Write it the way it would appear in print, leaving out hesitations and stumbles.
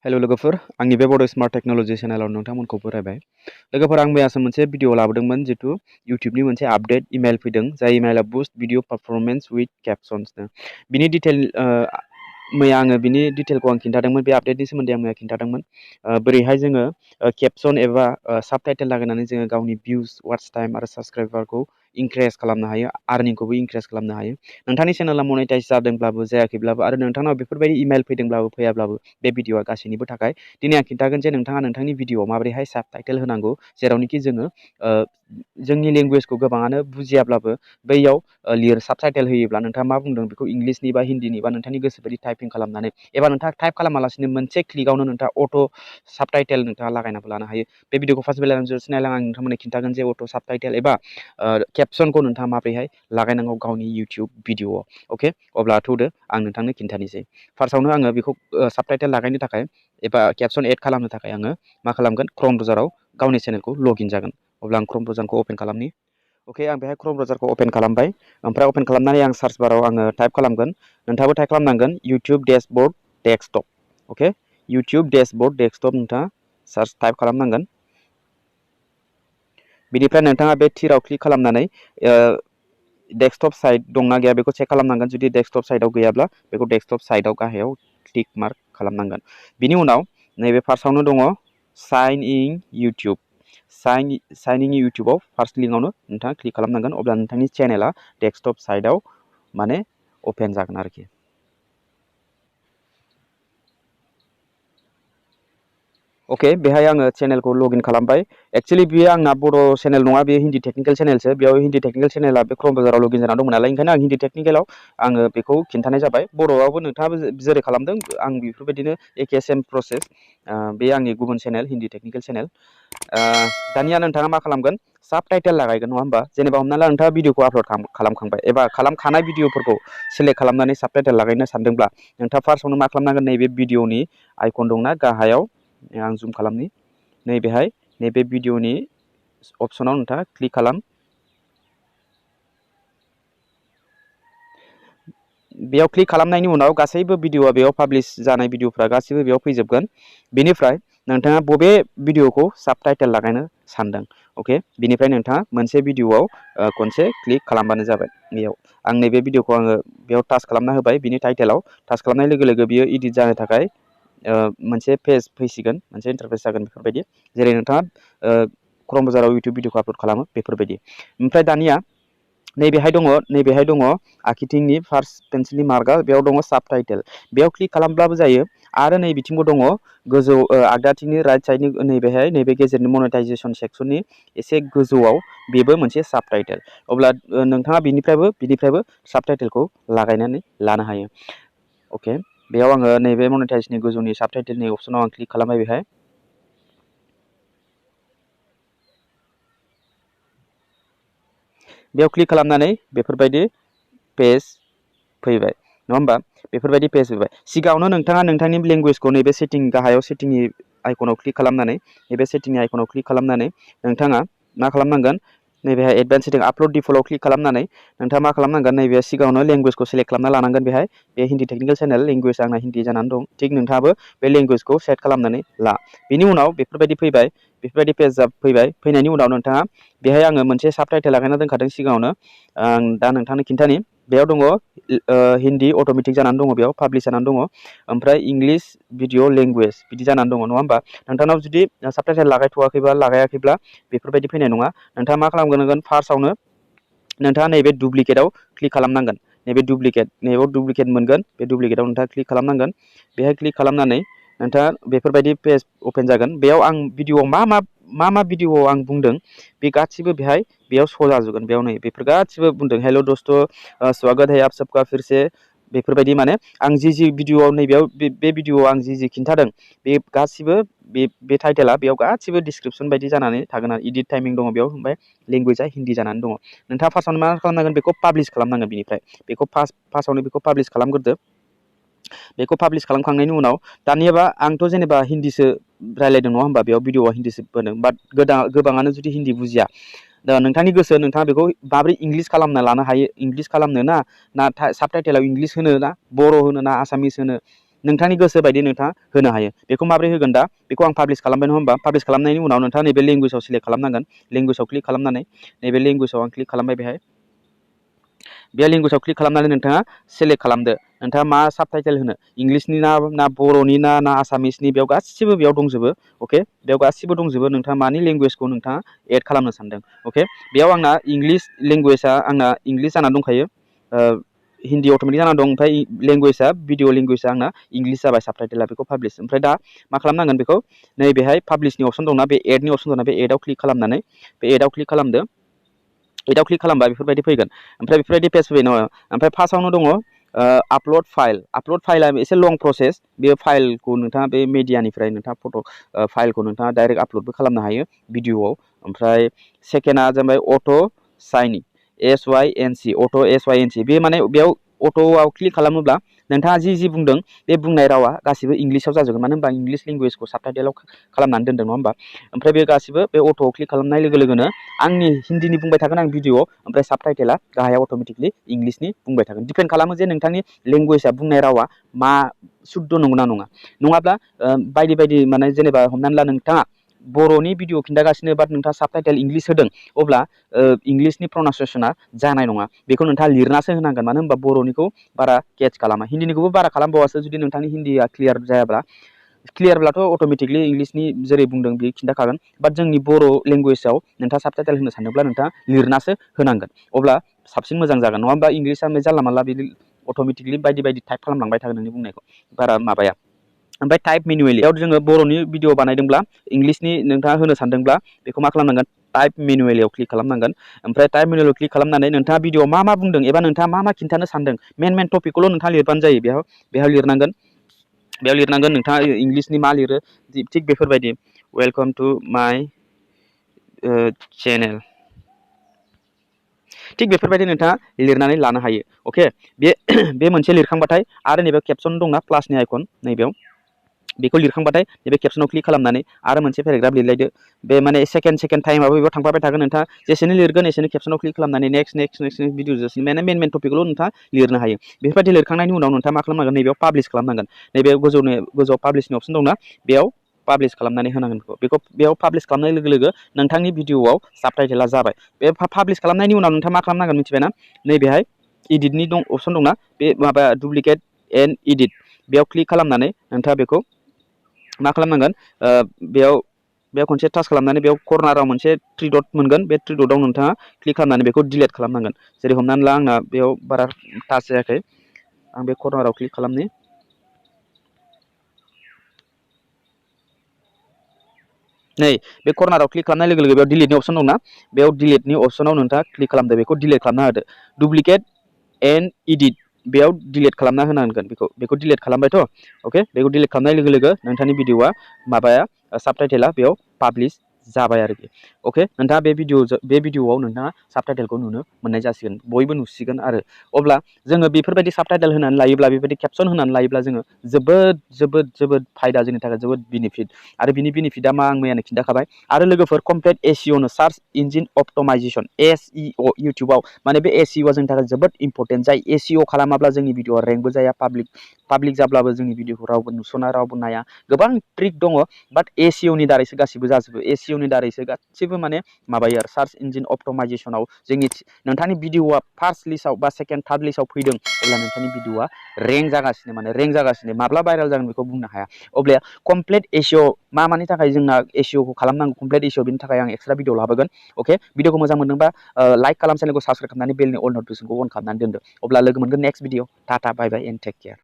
Hello लोगोफोर आंनि बे बड' स्मार्ट टेक्न'लजि चेनेलाव नोंथांमोनखौ बरायबाय। लोगोफोर आं मैयासो मोनसे भिडिअ लाबोदोंमोन जितु इउटुबनि मोनसे आपडेट इमेल फैदों जाय इमेला boost video performance with captions बिनि डिटेल मैया आङो बिनि डिटेलखौ आं खिन्थादोंमोन। बे आपडेटनि सोमोन्दै आं मैया खिन्थादोंमोन बोरैहाय जोङो कैप्शन एबा साबटाइटेल लागायनानै जोङो गावनि भिउस वाच टाइम आरो साबस्क्राइबारखौ इंक्रेज खालामनो हायो, आर्निंखौबो इंक्रेज खालामनो हायो। नोंथांनि चेनेला मनेटाइज जादोंब्लाबो जायाखैब्लाबो आरो नोंथांनाव बेफोरबायदि इमेल फैदोंब्लाबो फैयाब्लाबो बे भिडिअआ गासैनिबो थाखाय। दिनै आं खिन्थागोन जे नोंथाङा नोंथांनि भिडिअआव माबोरैहाय साबटाइटेल होनांगौ, जेरावनोखि जोङो जोंनि लेंगुवेजखौ गोबाङानो बुजियाब्लाबो बैयाव साबटाइटेल होयोब्ला नोंथाङा मा बुंदों बेखौ इंलिसनि बा हिन्दीनि बा नोंथांनि गोसोबायदि टाइपिं खालामनानै एबा नोंथाङा टाइप खालामालासिनो मोनसे क्लिकआवनो नोंथाङा अट' साबटाइटेल नोंथाङा लागायनाबो लानो हायो। बे भिडिअखौ फार्स्ट बेलायावनो आं नोंथांमोननो खिन्थागोन जे अट' साबटाइटेल एबा कैप्शनखौ नोंथाङा माबोरैहाय लागायनांगौ गावनि इउटुब भिडिअआव। अके, अब्ला थौदो आं नोंथांनो खिन्थानोसै। फार्स्टआवनो आङो बेखौ साबटाइटेल लागायनो थाखाय एबा कैप्शन एड खालामनो थाखाय आङो मा खालामगोन, क्रोम ब्राउजाराव गावनि चेनेलखौ लगइन जागोन। अब्ला आं क्रोम ब्राउजारखौ अपेन खालामनि। अके, आं बेहाय क्रोम ब्राउजारखौ अपेन खालामबाय। ओमफ्राय अपेन खालामनानै आं सार्च बाराव आङो टाइप खालामगोन। नोंथाङाबो टाइप खालामनांगोन इउटुब डेशबोर्ड डेस्कटप। अके, इउटुब डेशबोर्ड डेस्कटप नोंथाङा सार्च टाइप खालामनांगोन। बिनिफ्राय नोंथाङा बे थिराव क्लिक खालामनानै डेस्कटप साइड दंना गैया बेखौ चेक खालामनांगोन। जुदि डेस्कटप साइडआव गैयाब्ला बेखौ डेस्कटप साइडआव गाहायाव क्लिक मार्क खालामनांगोन। बिनि उनाव नैबे फार्स्टआवनो दङ sign in YouTube. Sign in इउटुबाव फार्स्ट लिंकआवनो नोंथाङा क्लिक खालामनांगोन। अब्ला नोंथांनि चेनेला डेस्कटप साइडआव माने अपेन जागोन आरोखि। अके, बेहाय आङो चेनेलखौ लगइन खालामबाय। एक्चुअलि बेयो आंना बर' चेनेल नङा, बेयो हिन्दी टेक्निकेल चेनेलसो। बेयाव हिन्दी टेक्निकेल चेनेला बे क्रोम ब्राउजाराव लगइन जाना दंमोन नालाय, ओंखायनो आं हिन्दी टेक्निकेलाव आङो बेखौ खिन्थानाय जाबाय। बर'आवबो नोंथाङाबो जेरै खालामदों आं बेफोरबायदिनो एके सेम प्रसेस। बे आंनि गुबुन चेनेल हिन्दी टेक्निकेल चेनेल। दानिया नोंथाङा मा खालामगोन, साबटाइटेल लागायगोन नङा होमबा? जेनेबा हमना ला नोंथाङा भिडिअखौ आपल'ड खालामखांबाय एबा खालामखानाय भिडिअफोरखौ सेलेक्ट खालामनानै साबटाइटेल लागायनो सानदोंब्ला नोंथाङा फार्स्टआवनो मा खालामनांगोन, नैबे भिडिअनि आइकन दंना गाहायाव, आं जुम खालामनि, नैबेहाय नैबे भिडिअनि अपसनाव नोंथाङा क्लिक खालाम। बेयाव क्लिक खालामनायनि उनाव गासैबो भिडिअआ बेयाव पाब्लिश जानाय भिडिअफ्रा गासैबो बेयाव फैजोबगोन। बेनिफ्राय नोंथाङा बबे भिडिअखौ साबटाइटेल लागायनो सानदों, अके, बिनिफ्राय नोंथाङा मोनसे भिडिअआव खनसे क्लिक खालामबानो जाबाय। बेयाव आं नैबे भिडिअखौ आङो बेयाव टाच खालामना होबाय। बिनि टाइटेलाव टाच खालामनाय लोगो लोगो बियो इडिट जानो थाखाय मोनसे पेज फैसिगोन, मोनसे इन्टारफेस जागोन बेफोरबायदि, जेरै नोंथाङा क्रोम ब्राउजाराव इउटुब भिडिअखौ आपल'ड खालामो बेफोरबायदि। ओमफ्राय दानिया नैबेहाय दङ आखिथिंनि फार्स्ट पेन्सिलनि मार्कआ, बेयाव दङ साबटाइटेल। बेयाव क्लिक खालामब्लाबो जायो। आरो नै बिथिंबो दङ गोजौ आगदाथिंनि राइट साइडनि नैबेहाय नैबे गेजेरनि मनेटाइजेसन सेक्सननि एसे गोजौआव बेबो मोनसे साबटाइटेल। अब्ला नोंथाङा बिनिफ्रायबो साबटाइटेलखौ लागायनानै लानो हायो। अके, बेयाव आङो नैबे मनेटाइजनि गोजौनि साबटाइटेलनि अपसनाव आं क्लिक खालामबाय। बेहाय बेयाव क्लिक खालामनानै बेफोरबायदि पेज फैबाय नङा होमबा? बेफोरबायदि पेज फैबाय। सिगाङावनो नोंथाङा नोंथांनि लेंगुवेजखौ नैबे सेटिं गाहायाव सेटिंनि आइकनाव क्लिक खालामनानै नैबे सेटिंनि आइकनाव क्लिक खालामनानै नोंथाङा मा खालामनांगोन, नैबेहाय एडभान्स सेटिं आपल'ड डिफल्टआव क्लिक खालामनानै नोंथाङा मा खालामनांगोन, नैबे सिगाङावनो लेंगुवेजखौ सेलेक्ट खालामना लानांगोन। बेहाय बे हिन्दी टेक्निकेल चेनेल, लेंगुवेज आंना हिन्दी जानानै दं। थिग नोंथाङाबो बे लेंगुवेजखौ सेट खालामनानै ला। बिनि उनाव बेफोरबायदि फैबाय, बेफोरबायदि पेज फैबाय। फैनायनि उनाव नोंथाङा बेहाय आङो मोनसे साबटाइटेल लागायना दोनखादों सिगाङावनो। आं दा नोंथांनो खिन्थानि, बेयाव दङ हिन्दी अट'मेटिक जानानै दङ, बेयाव पाब्लिश जानानै दङ। ओमफ्राय इंलिश भिडिअ लेंगुवेज बिदि जानानै दङ नङा होमबा? नोंथांनाव जुदि साबटाइटेल लागायाखैब्ला बेफोरबायदि फैनाय नङा। नोंथाङा मा खालामगोन, फार्स्टआवनो नोंथाङा नैबे डुप्लिकेटआव क्लिक खालामनांगोन। नैबे नैबेयाव डुप्लिकेट मोनगोन। बे डुप्लिकेटआव नोंथाङा क्लिक खालामनांगोन। बेहाय क्लिक खालामनानै नोंथाङा बेफोरबायदि पेज अपेन जागोन। बेयाव आं भिडिअआव मा भिडिअआव आं बुंदों बे गासिबो बेयाव श' जाजोबगोन। बेयाव नै बेफोर गासिबो बुंदों, हेल' दोस्त, स्वागत है आप सबका फिर से, बेफोरबायदि माने आं जि भिडिअआव नैबेयाव बे भिडिअआव आं जि खिन्थादों बे गासिबो बे टाइटेला बेयाव गासिबो डिसक्रिपसन बायदि जानानै थागोन आरो इडिट टाइमिं दङ बेयाव। ओमफ्राय लेंगुवेजआ हिन्दी जानानै दङ। नोंथाङा फार्स्टआवनो मा खालामनांगोन, बेखौ पाब्लिश खालामनांगोन। बिनिफ्राय बेखौ फार्स्टआवनो बेखौ पाब्लिश खालामग्रोदो। बेखौ पाब्लिश खालामखांनायनि उनाव दानियाबा आंथ' जेनेबा हिन्दीसो रायलायदों नङा होमबा? बेयाव भिडिअआ हिन्दीसो होदों, बाट गोबाङानो जुदि हिन्दी बुजिया, दा नोंथांनि गोसो, नोंथाङा बेखौ माबोरै इंलिश खालामना लानो हायो। इंलिश खालामनो ना साबटाइटेलाव इंलिश होनो ना बर' होनो ना आसामिस होनो, नोंथांनि गोसो बायदि नोंथाङा होनो हायो बेखौ माबोरै होगोन दा बेखौ आं पाब्लिश खालामबाय नङा होमबा पाब्लिश खालामनायनि उनाव नोंथाङा नैबे लेंगुवेजाव सिलेक्ट खालामनांगोन लेंगुवेजाव क्लिक खालामनानै नैबे लेंगुवेजाव आं क्लिक खालामबाय बेहाय बे लेंगुवेजाव क्लिक खालामनानै नोंथाङा सेलेक्ट खालामदो नोंथाङा मा साबटाइटेल होनो इंलिसनि ना बर'नि ना आसामिसनि बेयाव गासिबो बेयाव दंजोबो अके बेयाव गासिबो दंजोबो नोंथाङा मानि लेंगुवेजखौ नोंथाङा एड खालामनो सानदों अके बेयाव आंना इंलिस लेंगुवेजआ आंना इंलिस जाना दंखायो हिन्दी अट'मेटिक जाना दं ओमफ्राय लेंगुवेजआ भिडिअ लेंगुवेजआ आंना इंलिस जाबाय साबटाइटेला बेखौ पाब्लिश ओमफ्राय दा मा खालामनांगोन बेखौ नैबेहाय पाब्लिशनि अपसन दंना बे एडनि अपसन दंना बे एडआव क्लिक खालामनानै बे एडआव क्लिक खालामदो एडआव क्लिक खालामबा बेफोरबायदि फैगोन ओमफ्राय बेफोरबायदि पेज फैबाय नङा ओमफ्राय फार्स्टआवनो दङ आपल'ड फाइलआ एसे लं प्रसेस बे फाइलखौ नोंथाङा बे मेडियानिफ्राय नोंथाङा फट' फाइलखौ नोंथाङा डाइरेक्ट आपल'डबो खालामनो हायो भिडिअ'आव ओमफ्राय सेकेन्डआ जाबाय अट' साइनिं SYNC अट' SYNC बे माने बेयाव अट'आव क्लिक खालामोब्ला नोंथाङा जि बुंदों बे बुंनाय रावा गासिबो इंलिसाव जाजोबगोन मानो होनबा इंलिस लेंगुवेजखौ साबटाइटेलाव खालामनानै दोनदों नङा होमबा ओमफ्राय बे गासिबो बे अट'आव क्लिक खालामनाय लोगो लोगोनो आंनि हिन्दीनि बुंबाय थागोन आं भिडिअ'आव ओमफ्राय साबटाइटेला गाहायाव अट'मेटिकलि इंलिसनि बुंबाय थागोन डिपेन्ड खालामो जे नोंथांनि लेंगुवेजआ बुंनाय रावा मा शुद्ध नंगौना नङा नङाब्ला बायदि बायदि माने जेनेबा हमनानै ला नोंथाङा बर'नि भिडिअ खिन्थागासिनो बाट नोंथाङा साबटाइटेल इंलिस होदों अब्ला इंलिसनि प्रनाउन्सियेसना जानाय नङा बेखौ नोंथाङा लिरनासो होनांगोन मानो होनबा बर'निखौ बारा केट्च खालामा हिन्दीनिखौबो बारा खालामबावासो जुदि नोंथांनि हिन्दीया क्लियार जायाब्ला क्लियारब्लाथ' अट'मेटिकलि इंलिसनि जेरै बुंदों बे खिन्थाखागोन बाट जोंनि बर' लेंगुवेजाव नोंथाङा साबटाइटेल होनो सानोब्ला नोंथाङा लिरनासो होनांगोन अब्ला साबसिन मोजां जागोन नङा होमबा इंलिसआ जानला मानला बिदि अट'मेटिकलि बायदि बायदि टाइप खालामलांबाय थागोन नोंनि बुंनायखौ बारा माबाया ओमफ्राय टाइप मेनुवेलि बेयाव जोङो बर'नि भिडिअ बानायदोंब्ला इंलिसनि नोंथाङा होनो सानदोंब्ला बेखौ मा खालामनांगोन टाइप मेनुवेलियाव क्लिक खालामनांगोन ओमफ्राय टाइप मेनुवेलियाव क्लिक खालामनानै नोंथाङा भिडिअ मा बुंदों एबा नोंथाङा मा खिन्थानो सानदों मेन टपिकखौल' नोंथाङा लिरबानो जायो बेयाव लिरनांगोन नोंथाङा इंलिसनि मा लिरो थिग बेफोरबायदि वेलकाम टु माय चेनेल थिग बेफोरबायदि नोंथाङा लिरनानै लानो हायो अके बे मोनसे लिरखांबाथाय आरो नैबे केपसन दंना प्लासनि आइकन नैबेयाव बेखौ लिरखांबाथाय नैबे केपसनाव क्लिक खालामनानै आरो मोनसे पेराग्राफ लिरलायदो बे माने सेकेन्ड टाइमाबो बेयाव थांफाबाय थागोन नोंथाङा जेसेनो लिरगोन एसेनो केपसनाव क्लिक खालामनानै नेक्स्ट भिडिअ जों माने मेन टपिकखौल' नोंथाङा लिरनो हायो बेफोरबायदि लिरखांनायनि उनाव नोंथाङा मा खालामनांगोन नैबेयाव पाब्लिश खालामनांगोन नैबे गोजौआव पाब्लिशनि अपसन दंना बेयाव पाब्लिश खालामनानै होनांगोन बेखौ बेयाव पाब्लिश खालामनाय लोगो लोगो नोंथांनि भिडिअआव साबटाइटेला जाबाय बे पाब्लिश खालामनायनि उनाव नोंथाङा मा खालामनांगोन मिथिबायना नैबेहाय इडिटनि अपसन दंना बे माबा डुप्लिकेट एन्ड इडिट बेयाव क्लिक खालामनानै नोंथाङा बेखौ मा खालामनांगोन बेयाव खनसे टाच खालामनानै बेयाव कर्नाराव मोनसे थ्रि डट मोनगोन बे थ्रि डटआव नोंथाङा क्लिक खालामनानै बेखौ डिलिट खालामनांगोन जेरै हमनानै ला आंना बेयाव बारा टाच जायाखै आं बे कर्नाराव क्लिक खालामनि नै बे कर्नाराव क्लिक खालामनाय लोगो लोगो बेयाव डिलिटनि अपसन दंना बेयाव डिलिटनि अपसनाव नोंथाङा क्लिक खालामदो बेखौ डिलिट खालामना होदो डुप्लिकेट एन्ड इडिट बेयाव डिलिट खालामना होनांगोन बेखौ डिलिट खालामबायथ' अके बेखौ डिलिट खालामनाय लोगो लोगो नोंथांनि भिडिअआ माबाया साबटाइटेला बेयाव पाब्लिश जाबाय आरोखि अके नोंथाङा बे भिडिअआव नोंथाङा साबटाइटेलखौ नुनो मोननाय जासिगोन बयबो नुसिगोन आरो अब्ला जोङो बेफोरबायदि साबटाइटेल होनानै लायोब्ला बेबायदि केपसन होनानै लायोब्ला जोङो जोबोद फायदा जोंनि थाखाय जोबोद बेनिफिट आरो बिनि बेनिफिटआ मा आं मैयानो खिन्थाखाबाय आरो लोगोफोर कमप्लिट एसिअनो सार्च इन्जिन अप्टिमाइजेसन SEO इउटुबाव माने बे SEOआ जोंनि थाखाय जोबोद इम्परटेन्ट जाय SEO खालामाब्ला जोंनि भिडिअआ रेंकबो जाया पाब्लिक जाब्लाबो जोंनि भिडिअखौ रावबो नुसना रावबो नाया गोबां ट्रिक दङ बाट SEOनि दारैसो गासिबो जाजोबो SEOनि दारैसो गासिबो माने माबायो आरो सार्च इन्जिन अप्टिमाइजेसनाव नोंथांनि भिडिअआ फार्स्ट लिस्टआव बा सेकेन्ड थार्ड लिस्टआव फैदों अब्ला नोंथांनि भिडिअआ रेंक जागासिनो माब्ला भाइरेल जागोन बेखौ बुंनो हाया अब्ला कमप्लिट SEO मानि थाखाय जोंना SEOखौ खालामनांगौ कमप्लिट SEO बिनि थाखाय आं एक्सट्रा भिडिअ लाबोगोन अके भिडिअखौ मोजां मोनदोंबा लाइक खालाम चेनेलखौ साबसक्राइब खालामनानै बेलनि अल नटिफिकेसनखौ अन खालामनानै दोनदो अब्ला लोगो मोनगोन next video tata bye bye and take care